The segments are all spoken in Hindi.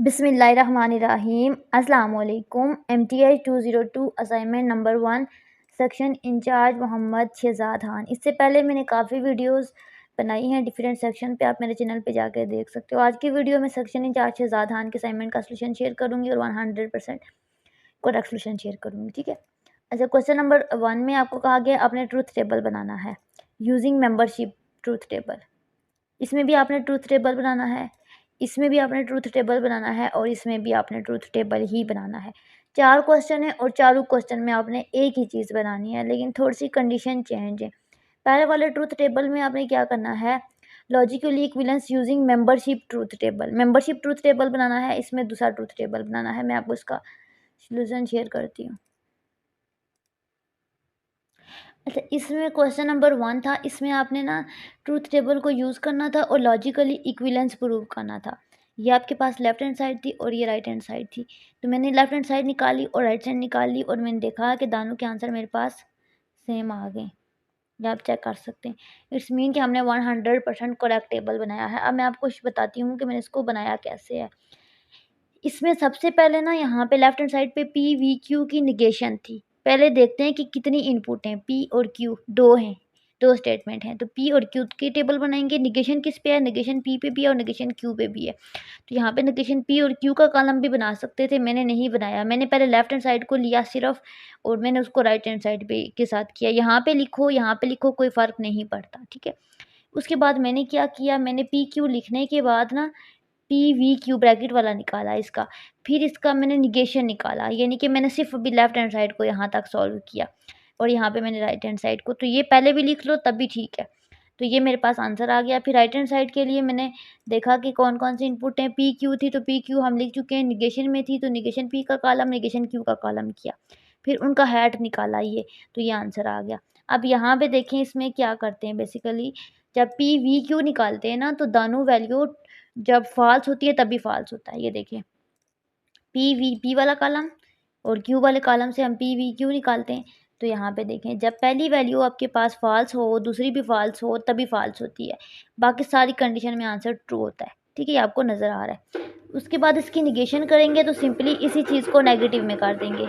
बिस्मिल्लाहिर्रहमानिर्रहीम अस्सलाम वालेकुम। MTI 202 assignment number 1 section incharge Mohammad Shahzad Khan. इससे पहले मैंने काफ़ी वीडियोस बनाई हैं डिफरेंट सेक्शन पे, आप मेरे चैनल पे जाकर देख सकते हो। आज की वीडियो में सेक्शन इंचार्ज शहजाद खान के असाइनमेंट का सोल्यूशन शेयर करूँगी और 100% करेक्ट सोल्यूशन शेयर करूँगी, ठीक है। अच्छा, क्वेश्चन नंबर 1 में आपको कहा गया अपने ट्रूथ टेबल बनाना है यूजिंग मेंबरशिप ट्रूथ टेबल। इसमें भी आपने ट्रूथ टेबल बनाना है, इसमें भी आपने ट्रूथ टेबल बनाना है और इसमें भी आपने ट्रूथ टेबल ही बनाना है। 4 क्वेश्चन है और चारों क्वेश्चन में आपने एक ही चीज़ बनानी है, लेकिन थोड़ी सी कंडीशन चेंज है। पहले वाले ट्रूथ टेबल में आपने क्या करना है, logically equivalence using membership truth table. Membership truth table बनाना है, इसमें दूसरा ट्रूथ टेबल बनाना है। मैं आपको इसका सॉल्यूशन शेयर करती हूँ। अच्छा, इसमें क्वेश्चन नंबर 1 था, इसमें आपने ना ट्रूथ टेबल को यूज़ करना था और लॉजिकली इक्विवेलेंस प्रूव करना था। ये आपके पास लेफ्ट हैंड साइड थी और ये राइट हैंड साइड थी, तो मैंने लेफ्ट हैंड साइड निकाली और राइट साइड निकाली और मैंने देखा कि दोनों के आंसर मेरे पास सेम आ गए। ये आप चेक कर सकते हैं। इट्स मीन कि हमने 100% करेक्ट टेबल बनाया है। अब मैं आपको बताती हूँ कि मैंने इसको बनाया कैसे है। इसमें सबसे पहले ना यहाँ पे लेफ्ट हैंड साइड पे पी वी क्यू की निगेशन थी। पहले देखते हैं कि कितनी इनपुट हैं, पी और क्यू 2 हैं, 2 स्टेटमेंट हैं, तो पी और क्यू की टेबल बनाएंगे। निगेशन किस पे है, निगेशन पी पे भी है और निगेशन क्यू पे भी है। तो यहाँ पे निगेशन पी और क्यू का कॉलम भी बना सकते थे, मैंने नहीं बनाया। मैंने पहले लेफ्ट हैंड साइड को लिया सिर्फ और मैंने उसको राइट हैंड साइड पे के साथ किया। यहाँ पे लिखो, यहाँ पे लिखो, कोई फ़र्क नहीं पड़ता, ठीक है। उसके बाद मैंने क्या किया, मैंने पी क्यू लिखने के बाद ना पी वी क्यू ब्रैकेट वाला निकाला इसका, फिर इसका मैंने निगेशन निकाला, यानी कि मैंने सिर्फ अभी लेफ्ट हैंड साइड को यहाँ तक सॉल्व किया और यहाँ पे मैंने राइट हैंड साइड को, तो ये पहले भी लिख लो तब भी ठीक है। तो ये मेरे पास आंसर आ गया। फिर राइट हैंड साइड के लिए मैंने देखा कि कौन कौन सी इनपुट हैं, पी क्यू थी तो पी क्यू हम लिख चुके हैं, निगेशन में थी तो निगेशन पी का कॉलम निगेशन क्यू का कॉलम किया, फिर उनका हैट निकाला ये, तो ये आंसर आ गया। अब यहाँ पे देखें इसमें क्या करते हैं, बेसिकली जब पी वी क्यू निकालते हैं ना तो दोनों वैल्यू जब फॉल्स होती है तभी फॉल्स होता है। ये देखिए पी वाला कॉलम और क्यू वाले कॉलम से हम पी वी क्यू निकालते हैं। तो यहाँ पे देखें जब पहली वैल्यू आपके पास फॉल्स हो, दूसरी भी फॉल्स हो, तभी फॉल्स होती है। बाकी सारी कंडीशन में आंसर ट्रू होता है, ठीक है, ये आपको नज़र आ रहा है। उसके बाद इसकी निगेशन करेंगे तो सिंपली इसी चीज़ को नेगेटिव में कर देंगे,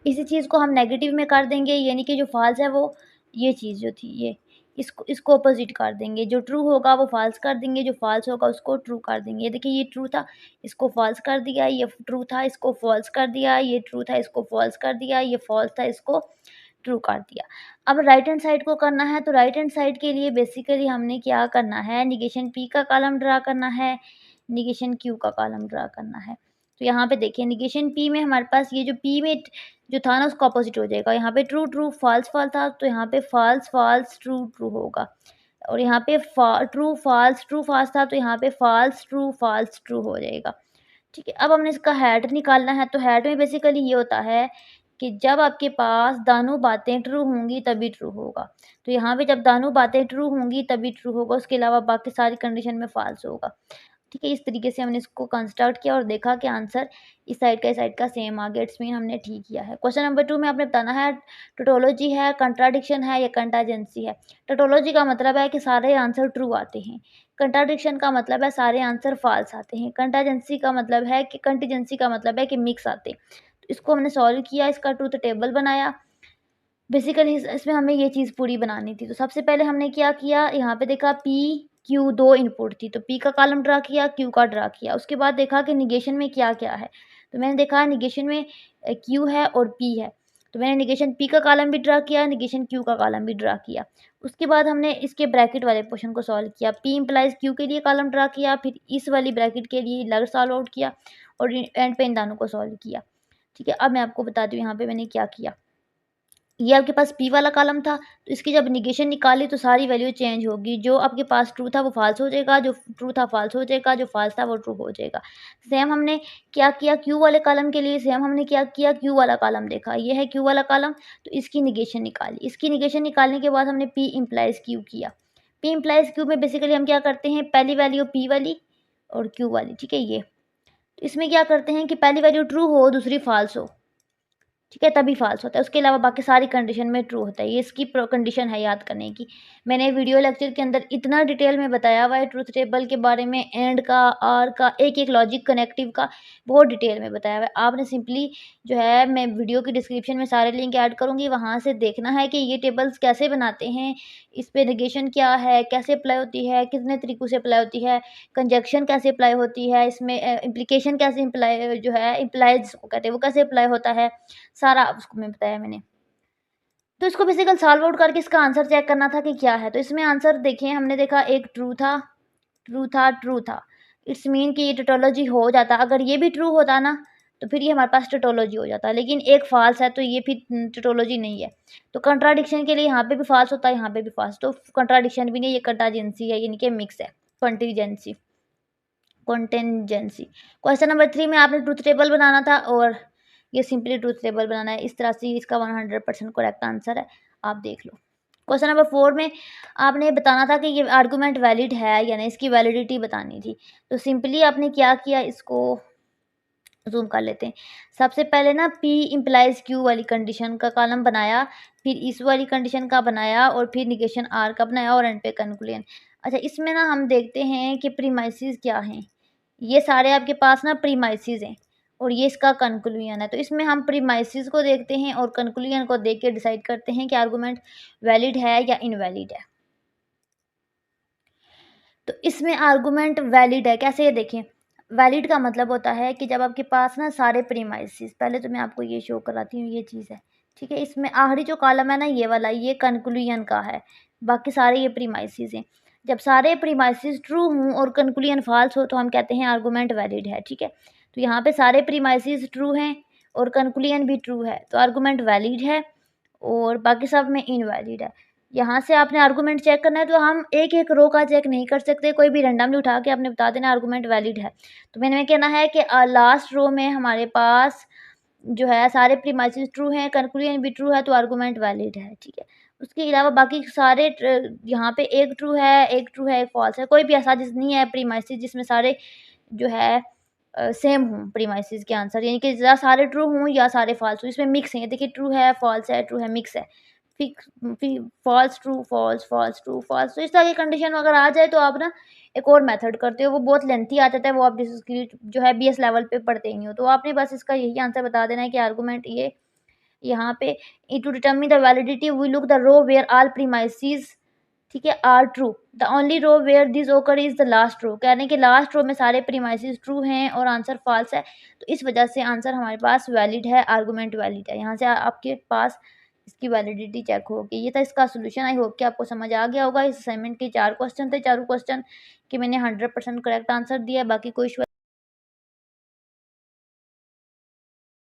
इसी चीज़ को हम नेगेटिव में कर देंगे, यानी कि जो फॉल्स है वो ये चीज़ जो थी ये, इसको अपोजिट कर देंगे। जो ट्रू होगा वो फॉल्स कर देंगे, जो फॉल्स होगा उसको ट्रू कर देंगे। ये देखिए ये ट्रू था, इसको फॉल्स कर दिया, ये ट्रू था, इसको फॉल्स कर दिया, ये ट्रू था, इसको फॉल्स कर दिया, ये फॉल्स था, इसको ट्रू कर दिया। अब राइट हैंड साइड को करना है, तो राइट हैंड साइड के लिए बेसिकली हमने क्या करना है, निगेशन पी का कॉलम ड्रा करना है, निगेशन क्यू का कॉलम ड्रा करना है। तो यहाँ पे देखिए निगेशन पी में हमारे पास ये जो पी में जो था ना उसका अपोजिट हो जाएगा। यहाँ पे ट्रू ट्रू फॉल्स फॉल्स था, तो यहाँ पे फॉल्स फॉल्स ट्रू ट्रू होगा, और यहाँ पे ट्रू फॉल्स था, तो यहाँ पे फॉल्स ट्रू हो जाएगा, ठीक है। अब हमने इसका हेड निकालना है, तो हेड में बेसिकली ये होता है कि जब आपके पास दोनों बातें ट्रू होंगी तभी ट्रू होगा। तो यहाँ पे जब दोनों बातें ट्रू होंगी तभी ट्रू होगा, उसके अलावा बाकी सारी कंडीशन में फॉल्स होगा, ठीक है। इस तरीके से हमने इसको कंस्ट्रक्ट किया और देखा कि आंसर इस साइड का सेम आ गया। इट्स मीन हमने ठीक किया है। क्वेश्चन नंबर 2 में आपने बताना है टोटोलॉजी है, कंट्राडिक्शन है या कंटाजेंसी है। टोटोलॉजी का मतलब है कि सारे आंसर ट्रू आते हैं, कंट्राडिक्शन का मतलब है सारे आंसर फॉल्स आते हैं, कंटाजेंसी का मतलब है कि कंटीजेंसी का मतलब है कि मिक्स आते हैं। तो इसको हमने सॉल्व किया, इसका ट्रूथ टेबल बनाया। बेसिकली इसमें हमें ये चीज़ पूरी बनानी थी। तो सबसे पहले हमने क्या किया, यहाँ पे देखा पी क्यू 2 इनपुट थी, तो पी का कॉलम ड्रा किया, क्यू का ड्रा किया। उसके बाद देखा कि निगेशन में क्या-क्या है, तो मैंने देखा निगेशन में क्यू है और पी है, तो मैंने निगेशन पी का कॉलम भी ड्रा किया, निगेशन क्यू का कॉलम भी ड्रा किया। उसके बाद हमने इसके ब्रैकेट वाले पोर्शन को सॉल्व किया, पी इम्प्लाइज़ क्यू के लिए कॉलम ड्रा किया, फिर इस वाली ब्रैकेट के लिए अलग सॉल्व आउट किया और एंड पे इन दोनों को सॉल्व किया, ठीक है। अब मैं आपको बताती हूँ यहाँ पे मैंने क्या किया। ये आपके पास पी वाला कॉलम था, तो इसकी जब निगेशन निकाली तो सारी वैल्यू चेंज होगी। जो आपके पास ट्रू था वो फॉल्स हो जाएगा, जो ट्रू था फॉल्स हो जाएगा, जो फॉल्स था वो ट्रू हो जाएगा। सेम हमने क्या किया क्यू वाले कॉलम के लिए, सेम हमने क्या किया, क्यू वाला कॉलम देखा, ये है क्यू वाला कॉलम, तो इसकी निगेशन निकाली। इसकी निगेशन निकालने के बाद हमने पी इम्प्लाइज़ क्यू किया। पी इम्प्लाइज़ क्यू में बेसिकली हम क्या करते हैं, पहली वैल्यू पी वाली और क्यू वाली, ठीक है ये। तो इसमें क्या करते हैं कि पहली वैल्यू ट्रू हो, दूसरी फॉल्स हो, ठीक है, तभी फ़ॉल्स होता है, उसके अलावा बाकी सारी कंडीशन में ट्रू होता है। ये इसकी कंडीशन है याद करने की। मैंने वीडियो लेक्चर के अंदर इतना डिटेल में बताया हुआ है ट्रुथ टेबल के बारे में, एंड का, आर का, एक-एक लॉजिक कनेक्टिव का बहुत डिटेल में बताया हुआ है। आपने सिंपली जो है, मैं वीडियो की डिस्क्रिप्शन में सारे लिंक ऐड करूँगी, वहाँ से देखना है कि ये टेबल्स कैसे बनाते हैं, इस पे नेगेशन क्या है, कैसे अप्लाई होती है, कितने तरीकों से अप्लाई होती है, कंजंक्शन कैसे अप्लाई होती है, इसमें इम्प्लीकेशन कैसे इम्प्लाई जो है इम्प्लाइज जिसको कहते हैं वो कैसे अप्लाई होता है, सारा उसको में बताया मैंने। तो इसको बेसिकली सॉल्व आउट करके इसका आंसर चेक करना था कि क्या है। तो इसमें आंसर देखें, हमने देखा एक ट्रू था, ट्रू था, ट्रू था। इट्स मीन कि ये टोटोलॉजी हो जाता। अगर ये भी ट्रू होता ना, तो फिर ये हमारे पास टोटोलॉजी हो जाता। लेकिन एक फ़ॉल्स है, तो ये फिर टोटोलॉजी नहीं है। तो कंट्राडिक्शन के लिए यहाँ पे भी फ़ॉल्स होता है, यहाँ पे भी फ़ॉल्स। तो कंट्राडिक्शन भी नहीं, ये कंटाजेंसी है, यानी कि मिक्स है, कंटीजेंसी, कॉन्टिजेंसी। क्वेश्चन नंबर 3 में आपने ट्रुथ टेबल बनाना था और ये सिंपली ट्रुथ टेबल बनाना है। इस तरह से इसका 100% करेक्ट आंसर है, आप देख लो। क्वेश्चन नंबर 4 में आपने बताना था कि ये आर्गुमेंट वैलिड है या नहीं, इसकी वैलिडिटी बतानी थी। तो सिंपली आपने क्या किया, इसको ज़ूम कर लेते हैं। सबसे पहले ना P इम्प्लाइज़ Q वाली कंडीशन का कॉलम बनाया, फिर इस वाली कंडीशन का बनाया और फिर नेगेशन R का बनाया और एंड पे कंक्लूजन। अच्छा, इसमें ना हम देखते हैं कि प्रीमाइसेस क्या हैं। ये सारे आपके पास ना प्रीमाइसेस हैं और ये इसका कंक्लूजन है। तो इसमें हम प्रीमाइसेस को देखते हैं और कंक्लूजन को देख के डिसाइड करते हैं कि आर्गुमेंट वैलिड है या इनवैलिड है। तो इसमें आर्गुमेंट वैलिड है, कैसे, ये देखें। वैलिड का मतलब होता है कि जब आपके पास ना सारे प्रीमाइसेस, पहले तो मैं आपको ये शो कराती हूँ, ये चीज़ है, ठीक है। इसमें आखिरी जो कॉलम है ना, ये वाला, ये कंक्लूजन का है, बाकी सारे ये प्रीमाइसेस हैं। जब सारे प्रीमाइसेस ट्रू हों और कंक्लूजन फॉल्स हो, तो हम कहते हैं आर्गुमेंट वैलिड है, ठीक है। तो यहाँ पे सारे प्रीमाइसेस ट्रू हैं और कंक्लूजन भी ट्रू है, तो आर्गुमेंट वैलिड है और बाकी सब में इनवैलिड है। यहाँ से आपने आर्गुमेंट चेक करना है, तो हम एक-एक रो का चेक नहीं कर सकते, कोई भी रैंडमली उठा के आपने बता देना आर्गुमेंट वैलिड है। तो मैंने कहना है कि लास्ट रो में हमारे पास जो है सारे प्रीमाइसेस ट्रू हैं, कंक्लूजन भी ट्रू है, तो आर्गुमेंट वैलिड है, ठीक है। उसके अलावा बाकी सारे यहाँ पे एक ट्रू है, एक ट्रू है, एक फॉल्स है। कोई भी ऐसा जिस नहीं है प्रीमाइसेस जिसमें सारे जो है सेम हों प्रीमाइसेस के आंसर, यानी कि या सारे ट्रू हों या सारे फॉल्स हों। इसमें मिक्स है, देखिए ट्रू है, फॉल्स है, ट्रू है, मिक्स है। फिक्स फि false true, false, false true, false. तो इस तरह की कंडीशन अगर आ जाए, तो आप ना एक और मेथड करते हो, वो बहुत लेंथी आ जाता है, वो आप जिसकी जो है बीएस लेवल पे पढ़ते ही नहीं हो। तो आपने बस इसका यही आंसर बता देना है कि आर्गुमेंट ये यहाँ पे to determine the validity we look the row where all premises, ठीक है, are true. The only row where this occur is the last row, कह रहे हैं कि लास्ट रो में सारे प्रीमाइसेस ट्रू हैं और आंसर फॉल्स है। तो इस वजह से आंसर हमारे पास वैलिड है, आर्गुमेंट वैलिड है। यहाँ से आपके पास इसकी वैलिडिटी चेक होगी। ये था इसका सोल्यूशन। आई होप कि आपको समझ आ गया होगा। इस असाइनमेंट के 4 क्वेश्चन थे, चारों क्वेश्चन के मैंने 100% करेक्ट आंसर दिया है। बाकी कोई